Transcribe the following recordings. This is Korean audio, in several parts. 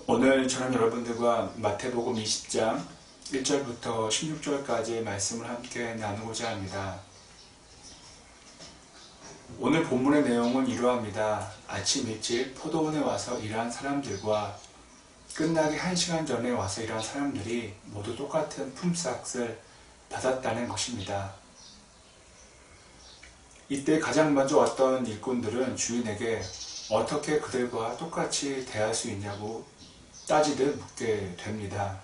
오늘 저는 여러분들과 마태복음 20장 1절부터 16절까지의 말씀을 함께 나누고자 합니다. 오늘 본문의 내용은 이러합니다. 아침 일찍 포도원에 와서 일한 사람들과 끝나기 1시간 전에 와서 일한 사람들이 모두 똑같은 품삯을 받았다는 것입니다. 이때 가장 먼저 왔던 일꾼들은 주인에게 어떻게 그들과 똑같이 대할 수 있냐고 따지듯 묻게 됩니다.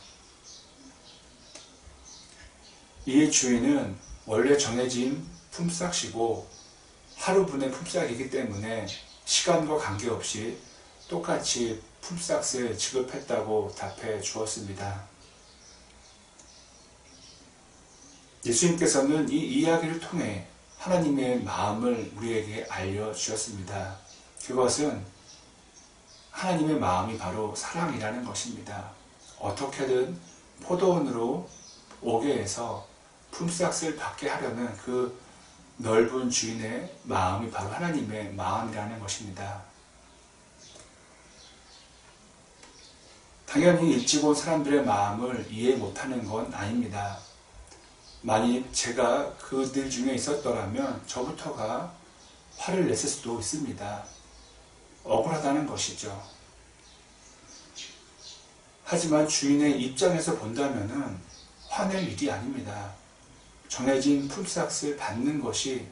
이의 주인은 원래 정해진 품삯이고 하루분의 품삯이기 때문에 시간과 관계없이 똑같이 품삯을 지급했다고 답해 주었습니다. 예수님께서는 이 이야기를 통해 하나님의 마음을 우리에게 알려주셨습니다. 그것은 하나님의 마음이 바로 사랑이라는 것입니다. 어떻게든 포도원으로 오게 해서 품삯을 받게 하려는 그 넓은 주인의 마음이 바로 하나님의 마음이라는 것입니다. 당연히 일찍 온 사람들의 마음을 이해 못하는 건 아닙니다. 만일 제가 그들 중에 있었더라면 저부터가 화를 냈을 수도 있습니다. 억울하다는 것이죠. 하지만 주인의 입장에서 본다면 화낼 일이 아닙니다. 정해진 품삯을 받는 것이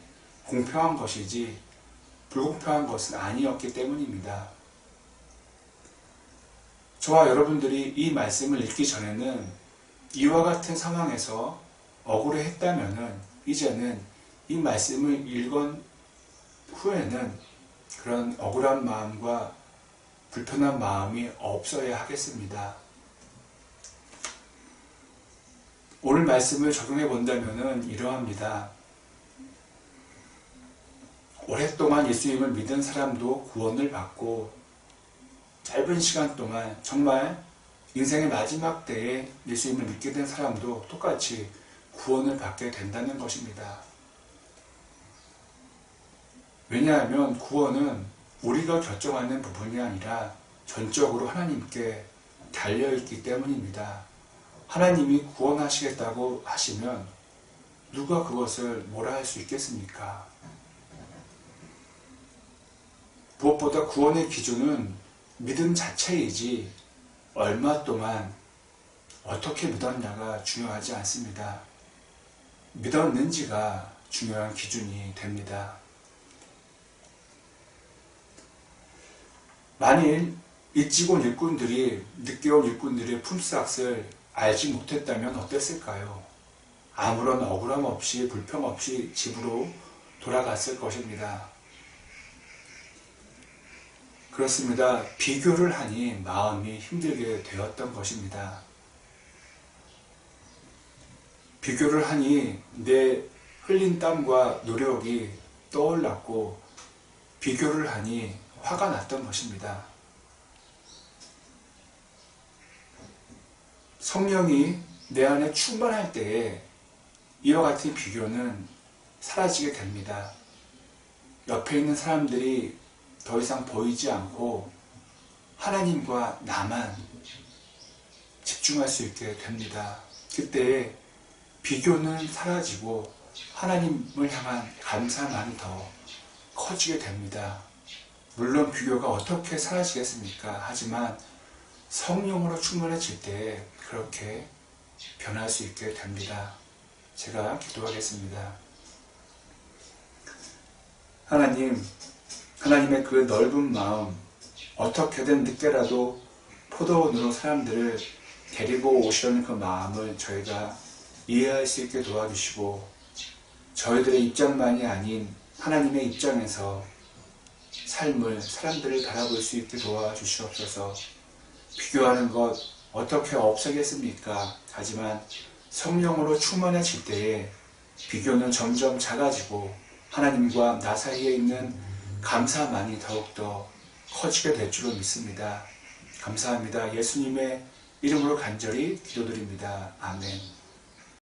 공평한 것이지 불공평한 것은 아니었기 때문입니다. 저와 여러분들이 이 말씀을 읽기 전에는 이와 같은 상황에서 억울해했다면 이제는 이 말씀을 읽은 후에는 그런 억울한 마음과 불편한 마음이 없어야 하겠습니다. 오늘 말씀을 적용해 본다면 이러합니다. 오랫동안 예수님을 믿은 사람도 구원을 받고 짧은 시간 동안 정말 인생의 마지막 때에 예수님을 믿게 된 사람도 똑같이 구원을 받게 된다는 것입니다. 왜냐하면 구원은 우리가 결정하는 부분이 아니라 전적으로 하나님께 달려있기 때문입니다. 하나님이 구원하시겠다고 하시면 누가 그것을 뭐라 할 수 있겠습니까? 무엇보다 구원의 기준은 믿음 자체이지 얼마 동안 어떻게 믿었냐가 중요하지 않습니다. 믿었는지가 중요한 기준이 됩니다. 만일 일찍 온 일꾼들이 늦게 온 일꾼들의 품삯을 알지 못했다면 어땠을까요? 아무런 억울함 없이 불평 없이 집으로 돌아갔을 것입니다. 그렇습니다. 비교를 하니 마음이 힘들게 되었던 것입니다. 비교를 하니 내 흘린 땀과 노력이 떠올랐고 비교를 하니 화가 났던 것입니다. 성령이 내 안에 충만할 때에 이와 같은 비교는 사라지게 됩니다. 옆에 있는 사람들이 더 이상 보이지 않고 하나님과 나만 집중할 수 있게 됩니다. 그때 비교는 사라지고 하나님을 향한 감사만이 더 커지게 됩니다. 물론 비교가 어떻게 사라지겠습니까? 하지만 성령으로 충만해질 때 그렇게 변할 수 있게 됩니다. 제가 기도하겠습니다. 하나님, 하나님의 그 넓은 마음, 어떻게든 늦게라도 포도원으로 사람들을 데리고 오시려는 그 마음을 저희가 이해할 수 있게 도와주시고 저희들의 입장만이 아닌 하나님의 입장에서 삶을, 사람들을 바라볼 수 있게 도와주시옵소서. 비교하는 것 어떻게 없애겠습니까? 하지만 성령으로 충만해질 때에 비교는 점점 작아지고 하나님과 나 사이에 있는 감사만이 더욱더 커지게 될 줄로 믿습니다. 감사합니다. 예수님의 이름으로 간절히 기도드립니다. 아멘.